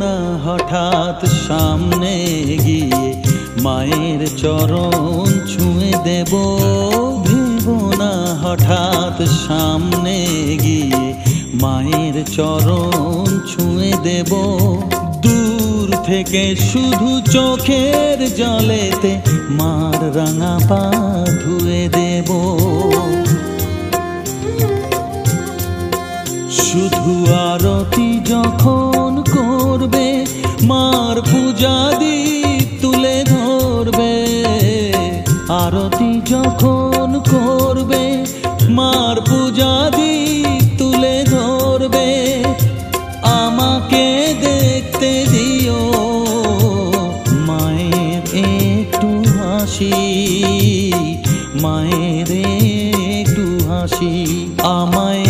না হঠাৎ সামনে গিয়ে মায়ের চরণ ছুঁয়ে দেব। ভেবো না হঠাৎ সামনে গিয়ে মায়ের চরণ ছুঁয়ে দেব। দূর থেকে শুধু চোখের জলেতে মার রাঙা পা ধুয়ে দেব। শুধু আরতি যখন করবে মার পূজা দীপ তুলে ধরবে। আরতি যখন করবে মার পূজা দীপ তুলে ধরবে। আমাকে দেখতে দিও মায়ের একটু হাসি, মায়ের একটু হাসি। আমায়